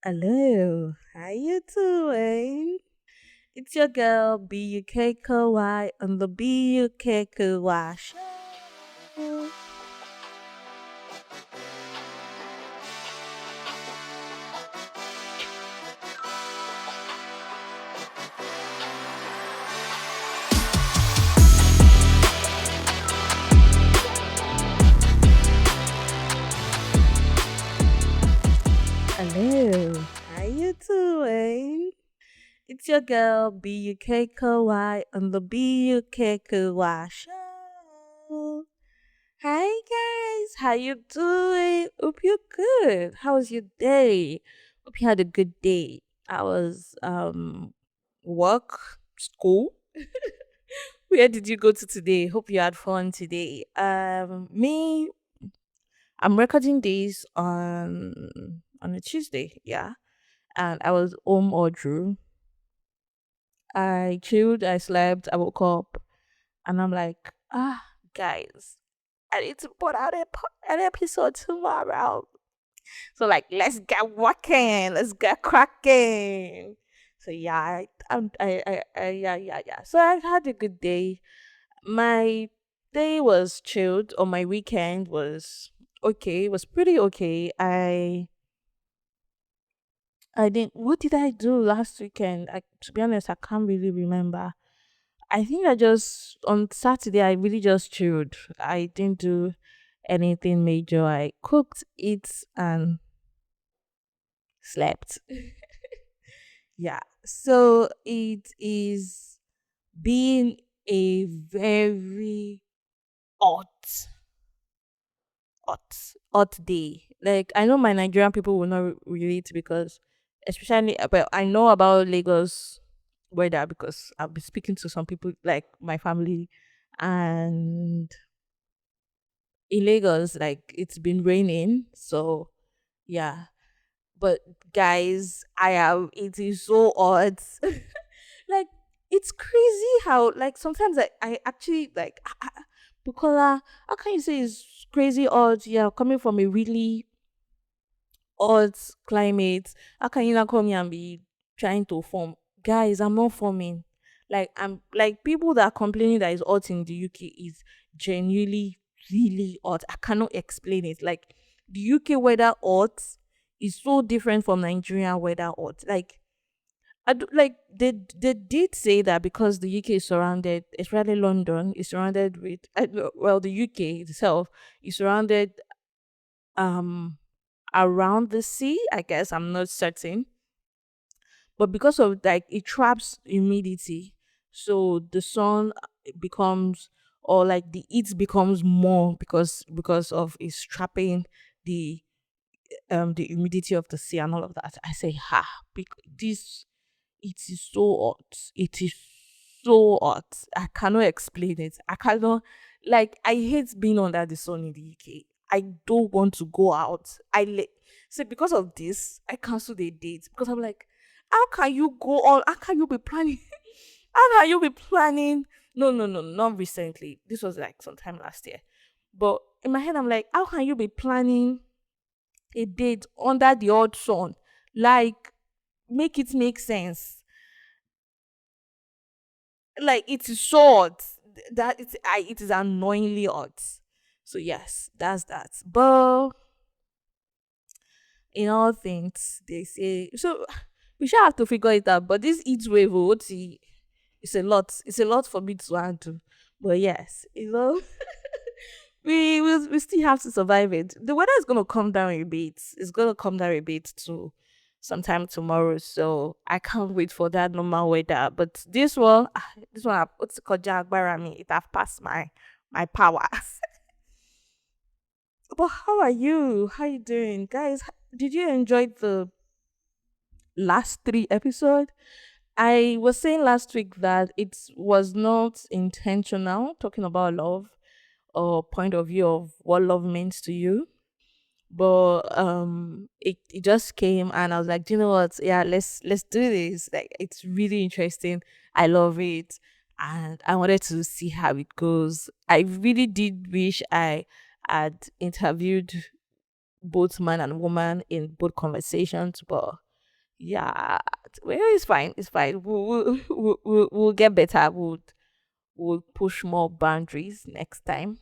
Hello, how you doing? It's your girl BUKKY on the BUKKY show. Hello, how you doing? It's your girl BUKKY on the BUKKY show. Hi guys, how you doing? Hope you're good. How was your day? Hope you had a good day. I was work, school. Where did you go to today? Hope you had fun today. Me, I'm recording this on a Tuesday, yeah. And I was home all through. I chilled, I slept, I woke up, and I'm like, guys, I need to put out an episode tomorrow. So like, let's get working, let's get cracking. So yeah, yeah. So I had a good day. My day was chilled, or my weekend was okay. Was pretty okay. I didn't. What did I do last weekend? To be honest, I can't really remember. I think I just on Saturday I really just chilled. I didn't do anything major. I cooked, ate, and slept. Yeah. So it is being a very hot, hot day. Like I know my Nigerian people will not relate because, especially, but I know about Lagos weather because I've been speaking to some people like my family, and in Lagos, like it's been raining. So yeah, but guys, I am. It is so hot. Like it's crazy how like sometimes I actually like Bukola, how can you say it's crazy odd? Yeah, coming from a really odd climate, how can you not come here and be trying to form? Guys, I'm not forming. Like I'm like people that are complaining that it's hot in the UK is genuinely really hot. I cannot explain it. Like the UK weather hot is so different from Nigerian weather hot. Like like they did say that because the UK is surrounded, especially London, is surrounded with well, the UK itself is surrounded um around the sea. I guess I'm not certain, but because of like it traps humidity, so the sun becomes or like the heat becomes more because of it's trapping the the humidity of the sea and all of that. I say, this it is so hot. It is so hot. I cannot explain it. I cannot like I hate being under the sun in the UK. I don't want to go out. So because of this, I canceled a date because I'm like, how can you go on? How can you be planning? How can you be planning? No, not recently. This was like sometime last year. But in my head, I'm like, how can you be planning a date under the hot sun? Like, make it make sense. Like, it is short. It is annoyingly hot. So yes, that's that. But in all things, they say so. We should have to figure it out. But this heat wave, it's a lot. It's a lot for me to handle. But yes, we still have to survive it. The weather is gonna come down a bit. It's gonna come down a bit too sometime tomorrow. So I can't wait for that normal weather. But this one, what's it called? Jagbarami. It have passed my powers. But how are you? How you doing, guys? Did you enjoy the last three episodes? I was saying last week that it was not intentional talking about love or point of view of what love means to you. But it just came and I was like, do you know what? Yeah, let's do this. Like it's really interesting. I love it. And I wanted to see how it goes. I really did wish I had interviewed both man and woman in both conversations, but Yeah, well, it's fine. It's fine. We'll get better. We'll push more boundaries next time.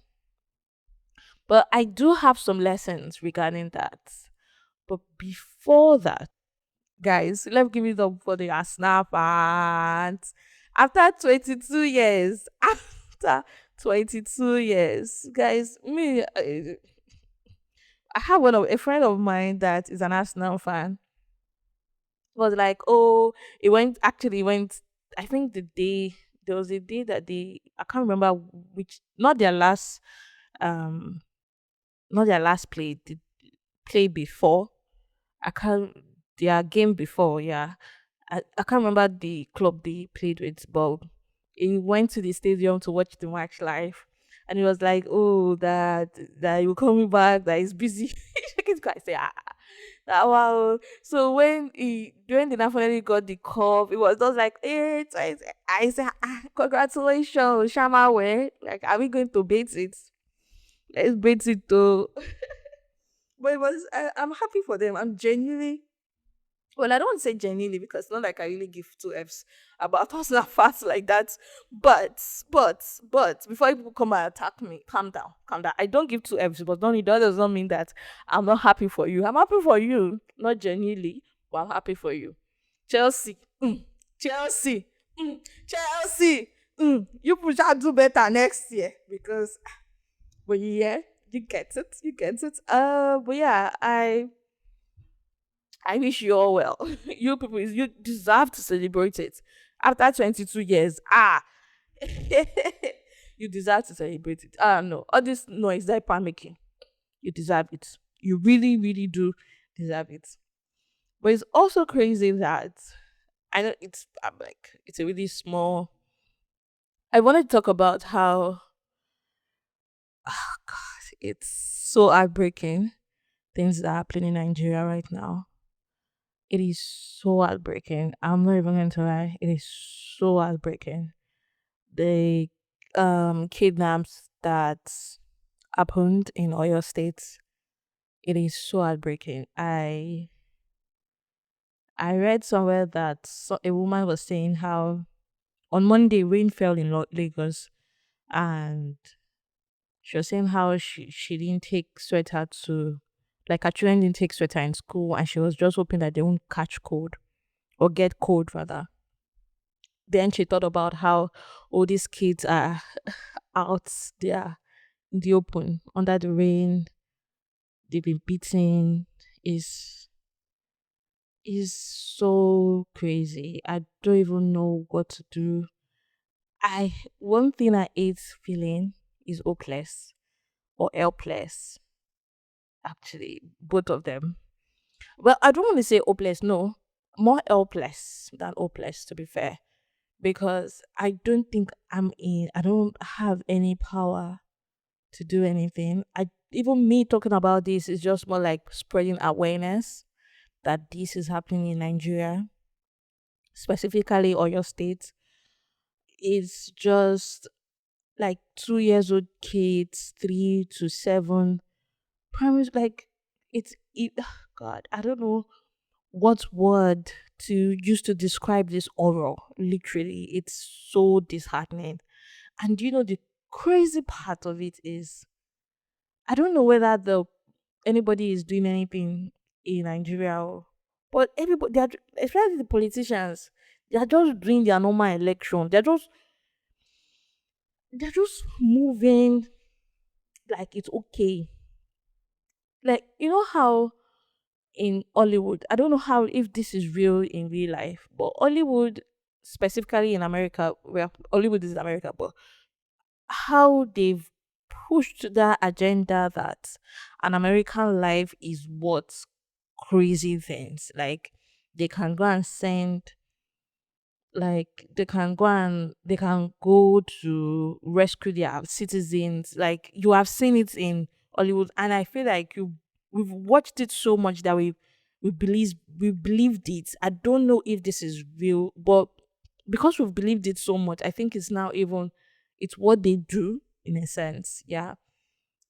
But I do have some lessons regarding that. But before that, guys, let me give it up for the Arsenal fans. After 22 years, after 22 years, guys, I have a friend of mine that is an Arsenal fan. Was like, oh, it went. I think there was a day that I can't remember which, um, not their last play, the play before. I can't, their game before, yeah. I can't remember the club they played with, but he went to the stadium to watch the match live. And he was like, oh, that he will call me back, that he's busy. Shaking his I say, wow. So when the finally got the cup, it was just like, I said, congratulations, Shama. Where? Like, are we going to bait it? Let's bait it though. But I'm happy for them. I'm genuinely, well, I don't want to say genuinely because it's not like I really give two F's about us that fast like that. But, but, before people come and attack me, calm down, calm down. I don't give two F's, but don't, that does not mean that I'm not happy for you. I'm happy for you, not genuinely, but I'm happy for you. Chelsea, Chelsea, Chelsea. You push out do better next year because, but yeah, you get it, you get it. But yeah, I wish you all well. You people, you deserve to celebrate it. After 22 years, you deserve to celebrate it. No, all this noise that you're making, you deserve it. You really, really do deserve it. But it's also crazy that I know I'm like, it's a really small. I want to talk about how, oh God, it's so heartbreaking things that are happening in Nigeria right now. It is so heartbreaking. I'm not even going to lie. It is so heartbreaking. The kidnaps that happened in Oyo State. It is so heartbreaking. I read somewhere that a woman was saying how on Monday rain fell in Lagos, and she was saying how she didn't take sweater to, like her children didn't take sweater in school, and she was just hoping that they won't catch cold or get cold rather. Then she thought about how all these kids are out there in the open under the rain. They've been beaten. Is so crazy. I don't even know what to do. I One thing I hate feeling is hopeless or helpless. Actually, both of them. Well, I don't want to say hopeless. No, more helpless than hopeless. To be fair, because I don't think I don't have any power to do anything. I Even me talking about this is just more like spreading awareness that this is happening in Nigeria, specifically Oyo State. It's just like 2 years old kids, 3 to 7, primary, like it. God, I don't know what word to use to describe this horror. Literally, it's so disheartening. And the crazy part of it is I don't know whether the anybody is doing anything in Nigeria, but everybody, especially the politicians, they are just doing their normal election. They're just moving like it's okay. Like how in Hollywood, I don't know how if this is real in real life, but Hollywood, specifically in America, where Hollywood is America, but how they've pushed that agenda that an American life is what crazy things. Like they can go and send like they can go to rescue their citizens. Like you have seen it in Hollywood, and I feel like we've watched it so much that we believed it. I don't know if this is real, but because we've believed it so much, I think it's now even it's what they do in a sense. Yeah.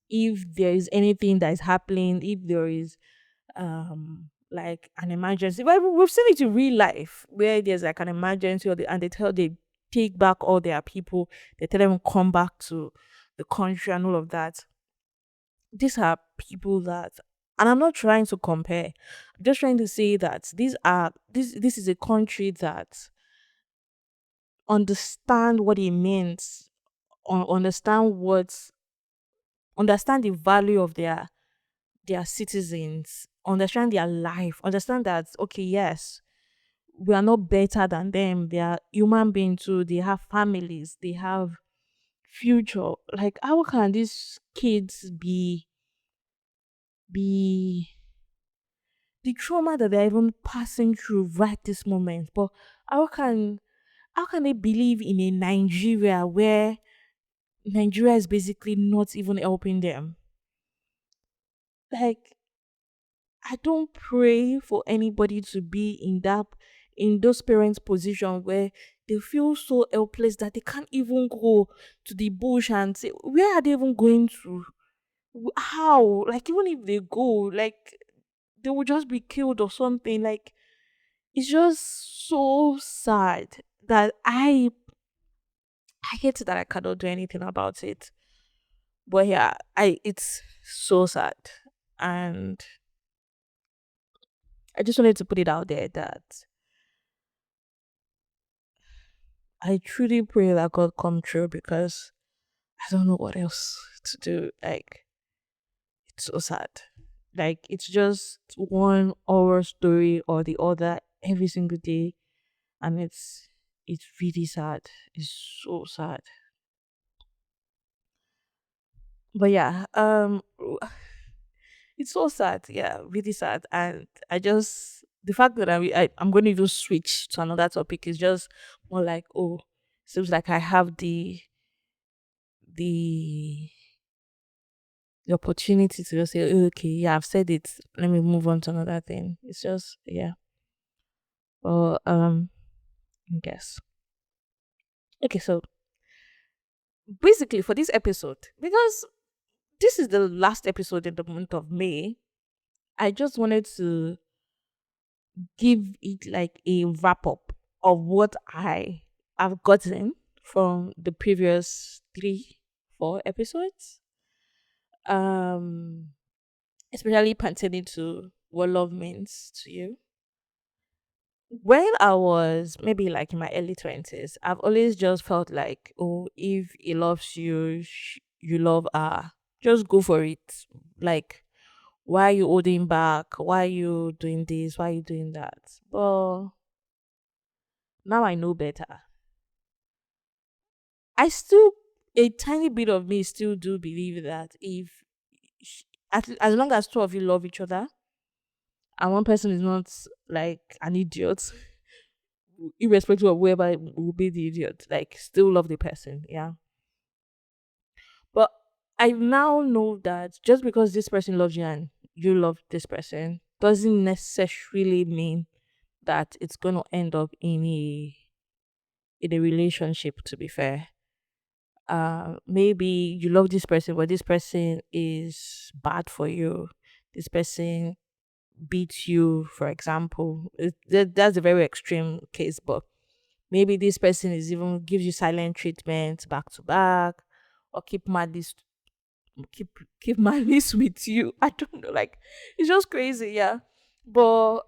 If there is anything that is happening, if there is like an emergency. But we've seen it in real life where there's like an emergency, and they take back all their people. They tell them come back to the country and all of that. These are people that, and I'm not trying to compare. I'm just trying to say that this is a country that understand what it means, understand understand the value of their citizens, understand their life, understand that okay, yes, we are not better than them. They are human beings too. They have families. They have future. Like how can these kids be the trauma that they're even passing through right this moment? But how can how can they believe in a Nigeria where Nigeria is basically not even helping them? Like I don't pray for anybody to be in those parents' position where they feel so helpless that they can't even go to the bush and say where are they even going to? How? Like even if they go, like they will just be killed or something. Like it's just so sad that I hate that I cannot do anything about it. But yeah, I it's so sad. And I just wanted to put it out there that I truly pray that God come true because I don't know what else to do. Like it's so sad. Like it's just one horror story or the other every single day, and it's really sad. It's so sad. But yeah, it's so sad. Yeah, really sad. And I just the fact that I'm going to even switch to another topic is just more like oh, seems like I have the the opportunity to just say, "Oh, okay, yeah, I've said it. Let me move on to another thing." It's just, yeah. Well, I guess. Okay, so basically for this episode, because this is the last episode in the month of May, I just wanted to give it like a wrap up of what I have gotten from the previous 4 episodes. Um, especially pertaining to what love means to you. When I was maybe like in my early 20s, I've always just felt like, oh, if he loves you, you love her, just go for it. Like, why are you holding back? Why are you doing this? Why are you doing that? But now I know better. I still, a tiny bit of me still do believe that if, as long as two of you love each other and one person is not like an idiot, irrespective of whoever will be the idiot, like still love the person, yeah. But I now know that just because this person loves you and you love this person doesn't necessarily mean that it's gonna end up in a relationship, to be fair. Maybe you love this person, but this person is bad for you. This person beats you, for example. That's a very extreme case, but maybe this person is even gives you silent treatment back to back, or keep keep malice with you. I don't know, like it's just crazy, yeah. But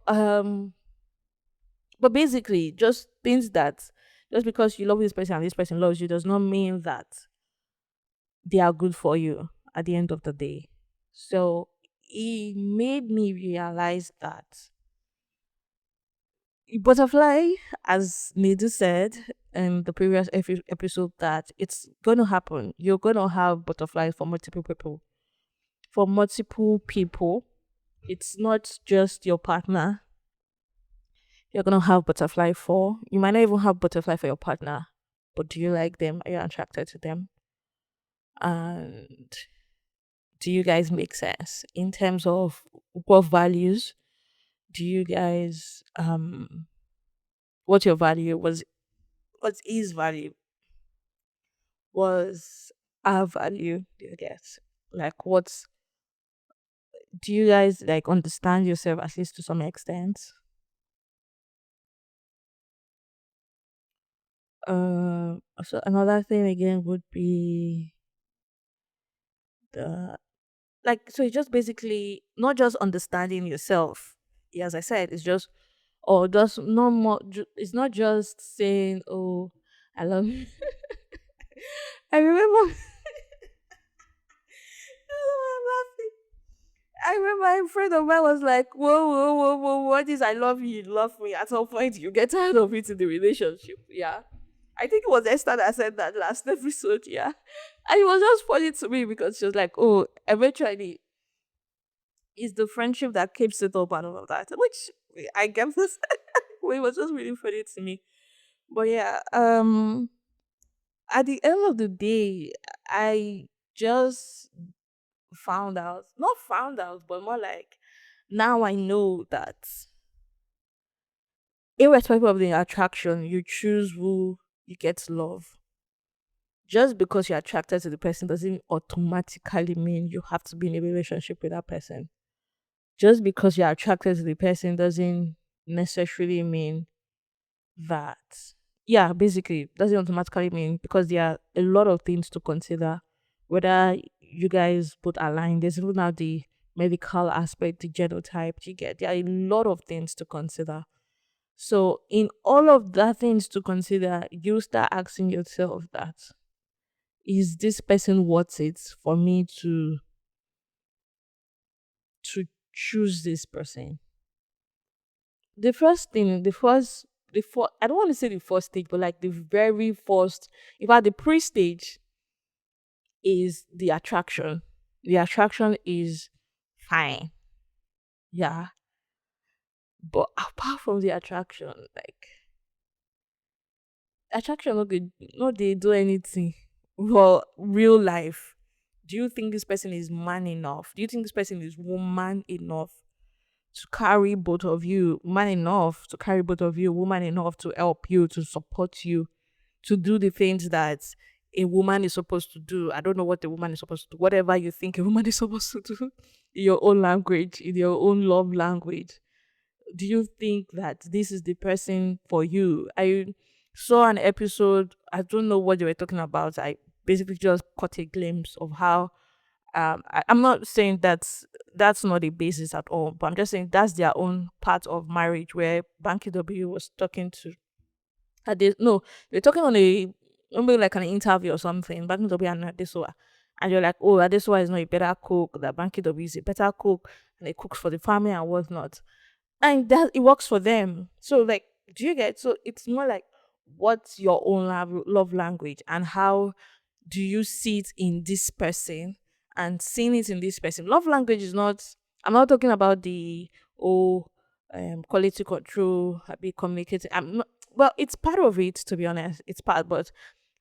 basically, just things that just because you love this person and this person loves you does not mean that they are good for you at the end of the day. So it made me realize that butterfly, as Nidu said in the previous episode, that it's going to happen. You're going to have butterflies for multiple people. For multiple people, it's not just your partner. You're going to have butterfly for. You might not even have butterfly for your partner, but do you like them? Are you attracted to them? And do you guys make sense in terms of what values do you guys what's your value? What is value? Was our value, do you get? Like Do you guys like understand yourself at least to some extent? So another thing again would be the like so it's just basically not just understanding yourself. Yeah, as I said, it's just or just no more. It's not just saying, "Oh, I love you." I remember. I'm laughing. I remember a friend of mine was like, "Whoa, whoa, whoa, whoa! What is I love you? You love me." At some point, you get tired of it in the relationship. Yeah, I think it was Esther that said that last episode. Yeah, and it was just funny to me because she was like, "Oh, eventually, it's the friendship that keeps it up and all of that," which I get this. It was just really funny to me. But yeah, at the end of the day, I just found out, not found out, but more like now I know that irrespective of the attraction, you choose who you get to love. Just because you're attracted to the person doesn't automatically mean you have to be in a relationship with that person. Just because you're attracted to the person doesn't necessarily mean that. Yeah, basically, doesn't automatically mean because there are a lot of things to consider. Whether you guys both align, there's even now the medical aspect, the genotype you get. There are a lot of things to consider. So, in all of that things to consider, you start asking yourself that is this person worth it for me to choose this person? The first thing, I don't want to say the first stage, but like the very first, in fact, the pre stage is the attraction. The attraction is fine, yeah. But apart from the attraction, like attraction, no good, no, they do anything. Well, real life. Do you think this person is man enough? Do you think this person is woman enough to carry both of you? Man enough to carry both of you, woman enough to help you, to support you, to do the things that a woman is supposed to do. I don't know what a woman is supposed to do. Whatever you think a woman is supposed to do in your own language, in your own love language. Do you think that this is the person for you? I saw an episode, I don't know what they were talking about. I basically just caught a glimpse of how I'm not saying that's not the basis at all, but I'm just saying that's their own part of marriage where Banky W was talking to no, they're talking on a maybe like an interview or something. Banky W and Adesoa. And you're like, oh, Adesoa is not a better cook, that Banky W is a better cook, and he cooks for the family and whatnot. And that it works for them. So like, do you get so it's more like what's your own love language and how do you see it in this person and seeing it in this person. Love language is not, I'm not talking about the oh quality control, be communicating. I'm not, well, it's part of it to be honest. It's part, but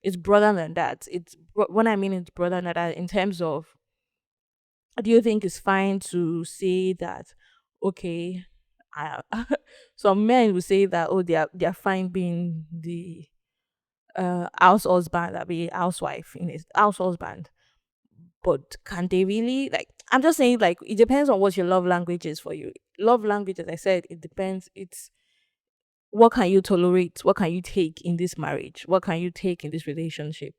it's broader than that. When I mean it's broader than that in terms of do you think it's fine to say that okay I, some men will say that oh they're fine being the house husband, I be housewife in his house husband. But can they really like I'm just saying like it depends on what your love language is for you. Love language, as I said, it depends. It's what can you tolerate? What can you take in this marriage? What can you take in this relationship?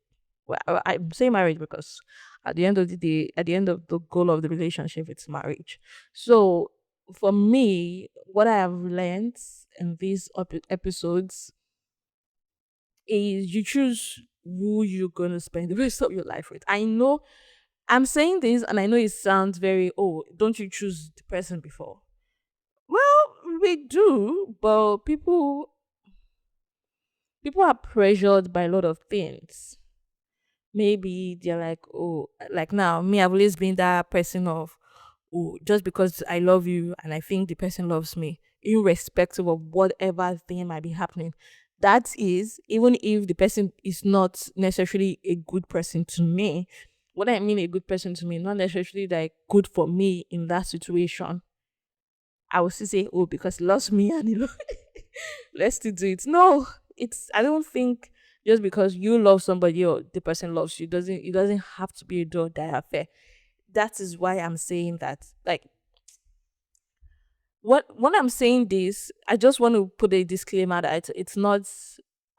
Well, I'm saying marriage because at the end of the day, at the end of the goal of the relationship, it's marriage. So for me, what I have learned in these episodes is you choose who you're gonna spend the rest of your life with. I know I'm saying this and I know it sounds very, oh, don't you choose the person before? Well, we do, but people are pressured by a lot of things. Maybe they're like, oh, like now, me, I've always been that person of, oh, just because I love you and I think the person loves me, irrespective of whatever thing might be happening. That is, even if the person is not necessarily a good person to me, what I mean a good person to me, not necessarily like good for me in that situation. I will still say, oh, because he loves me and let's still do it. No, I don't think just because you love somebody or the person loves you, it doesn't have to be a do or die affair. That is why I'm saying that. Like what when I'm saying this, I just want to put a disclaimer that it's not,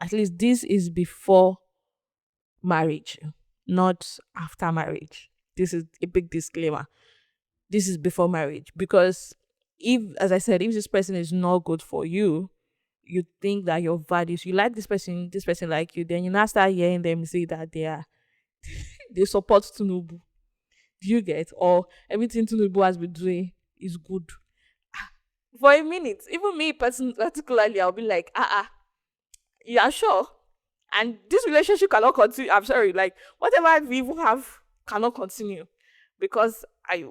at least this is before marriage, not after marriage. This is a big disclaimer. This is before marriage, because if, as I said, if this person is not good for you, you think that your values, you like this person like you, then you now start hearing them say that they support Tunubu. Do you get? Or everything Tunubu has been doing is good. For a minute, even me particularly, I'll be like, you are sure? And this relationship cannot continue. I'm sorry, like whatever we even have cannot continue, because I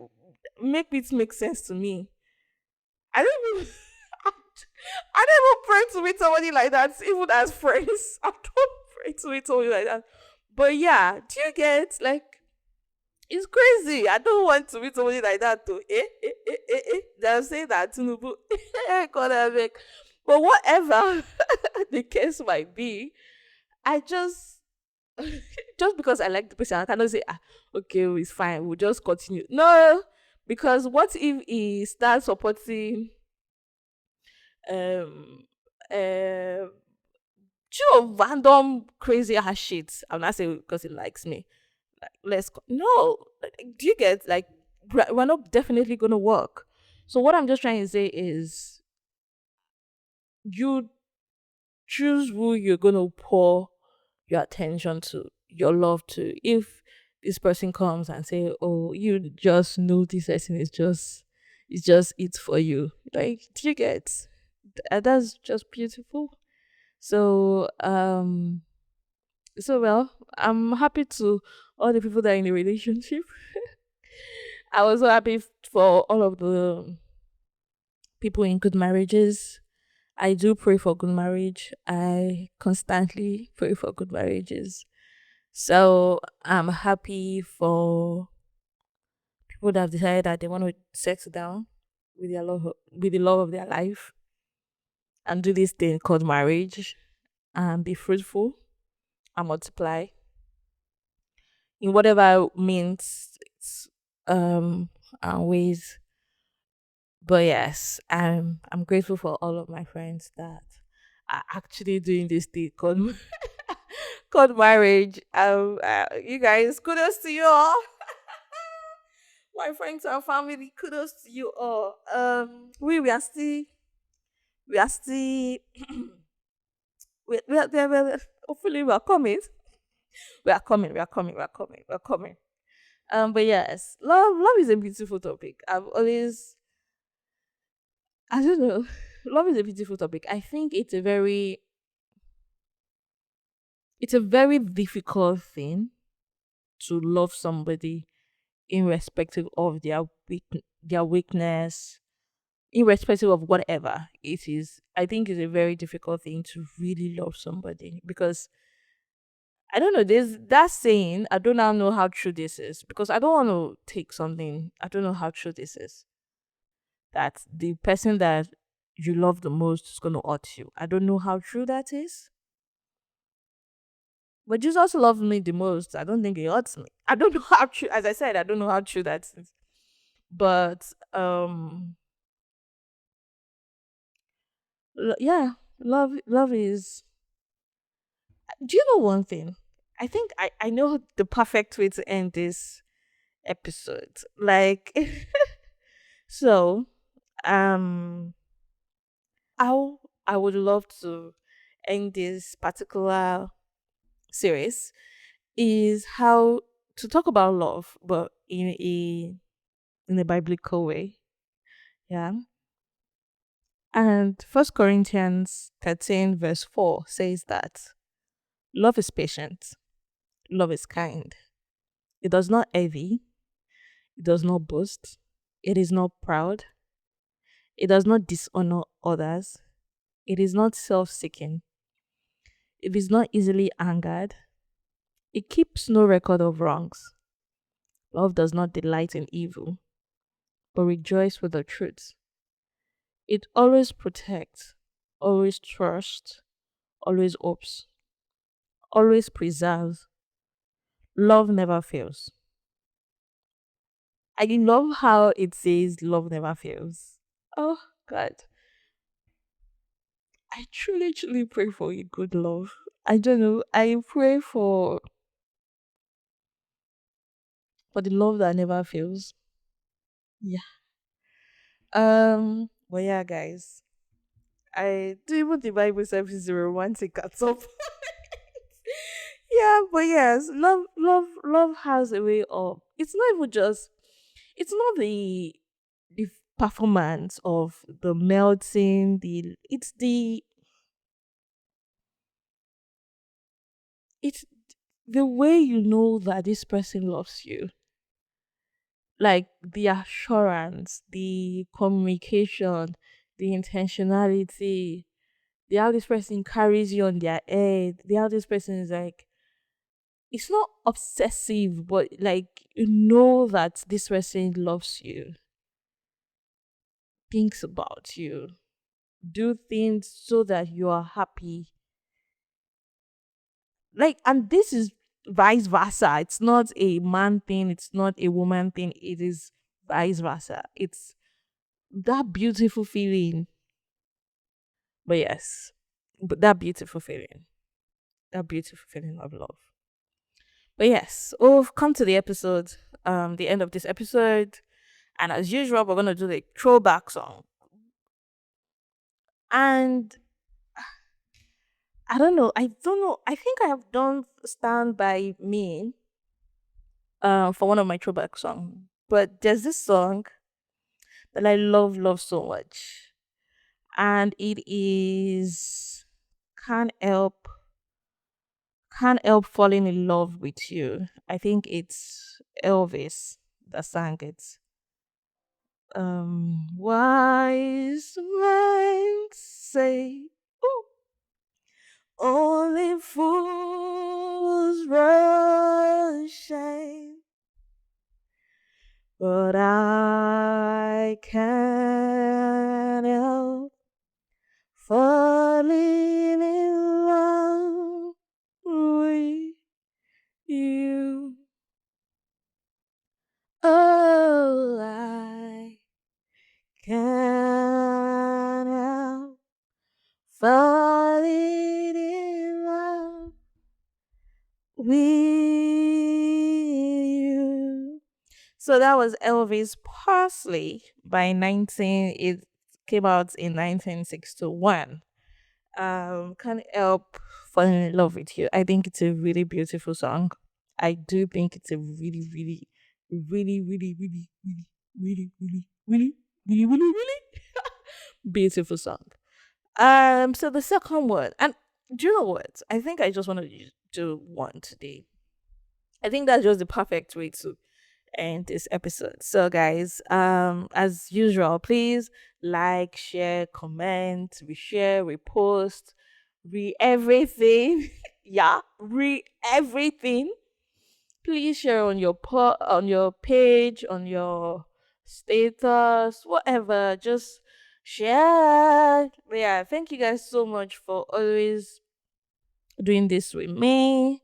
make it make sense to me. I don't even I don't even pray to meet somebody like that, even as friends. I don't pray to meet somebody like that. But yeah, do you get, like, it's crazy. I don't want to meet somebody like that too. They'll say that Tinubu. God, I beg. But whatever the case might be, I just just because I like the person, I cannot say, okay, it's fine, we'll just continue. No, because what if he starts supporting um um random crazy ass shit? I'm not saying because he likes me. Like, no. Like, do you get, like, we're not definitely gonna work. So what I'm just trying to say is, you choose who you're gonna pour your attention to, your love to. If this person comes and say, "Oh, you just know this person is just, it's just it for you," like, do you get? That's just beautiful. So well, I'm happy to all the people that are in the relationship. I was so happy for all of the people in good marriages. I do pray for good marriage. I constantly pray for good marriages. So I'm happy for people that have decided that they want to settle down with their love, with the love of their life, and do this thing called marriage, and be fruitful and multiply in whatever means, and ways. But yes, I'm grateful for all of my friends that are actually doing this thing called called marriage. You guys, kudos to you all. My friends and family, kudos to you all. We are still hopefully we are coming. We are coming. We are coming. We are coming. We are coming. But yes, love is a beautiful topic. I don't know. Love is a beautiful topic. I think it's a very difficult thing to love somebody irrespective of their weakness, irrespective of whatever it is. I think it's a very difficult thing to really love somebody, because I don't know, there's that saying, I don't now know how true this is, because I don't want to take something, I don't know how true this is, that the person that you love the most is going to hurt you. I don't know how true that is. But Jesus loved me the most. I don't think he hurts me. I don't know how true, as I said, I don't know how true that is. But yeah, love is, do you know one thing? I think I know the perfect way to end this episode. Like, so um how I would love to end this particular series is how to talk about love, but in a biblical way. Yeah. And First Corinthians 13 verse 4 says that love is patient, love is kind. It does not envy, it does not boast, it is not proud, it does not dishonor others, it is not self-seeking, it is not easily angered, it keeps no record of wrongs. Love does not delight in evil, but rejoice with the truth. It always protects, always trusts, always hopes, always preserves. Love never fails. I love how it says love never fails. Oh God, I truly, truly pray for a good love. I don't know. I pray for the love that never fails. Yeah. But yeah, guys, I do even the Bible says is romantic at some point. Yeah, but yes, love has a way of. It's not even just. It's not the performance of the melting. It's the way you know that this person loves you, like the assurance, the communication, the intentionality, the how this person carries you on their head, the how this person is like, it's not obsessive, but like you know that this person loves you, thinks about you, do things so that you are happy. Like, and this is vice versa. It's not a man thing, it's not a woman thing, it is vice versa. It's that beautiful feeling. But yes, but that beautiful feeling of love. But yes, we've come to the episode, the end of this episode. And as usual, we're gonna do the throwback song. And I don't know. I think I have done Stand By Me for one of my throwback songs. But there's this song that I love so much. And it is Can't Help Can't Help Falling in Love with You. I think it's Elvis that sang it. Wise men say, ooh, only fools rush in, but I can't help falling in love with you. Oh, I can't help falling in love with you. So that was Elvis Presley by 19. It came out in 1961. Can't help falling in love with you. I think it's a really beautiful song. I do think it's a really, really, really, really, really, really, really, really, really, really, really, really beautiful song. So the second one, and do you know what? I think I just want to do one today. I think that's just the perfect way to end this episode. So guys, as usual, please like, share, comment, reshare, repost, re everything. Yeah, re everything. Please share on your on your page, on your status, whatever. Just share. Yeah, thank you guys so much for always doing this with me.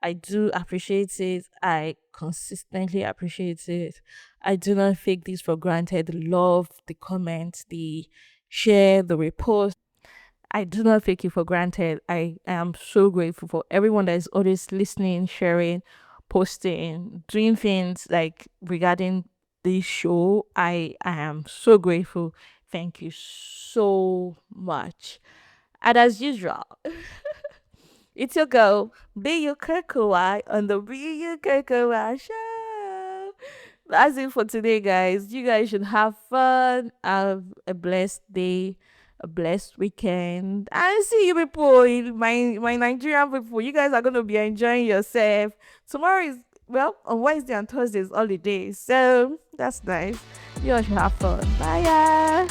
I do appreciate it. I consistently appreciate it. I do not take this for granted. The love, the comments, the share, the repost. I do not take it for granted. I am so grateful for everyone that is always listening, sharing, posting, doing things like regarding this show. I am so grateful. Thank you so much. And as usual, it's your girl, Be You Kirkawai on the Be You Kirkawai show. That's it for today, guys. You guys should have fun, have a blessed day, a blessed weekend. I see you people, my Nigerian people. You guys are gonna be enjoying yourself. Tomorrow is on Wednesday and Thursday is holidays, so that's nice. You all should have fun. Bye, yeah.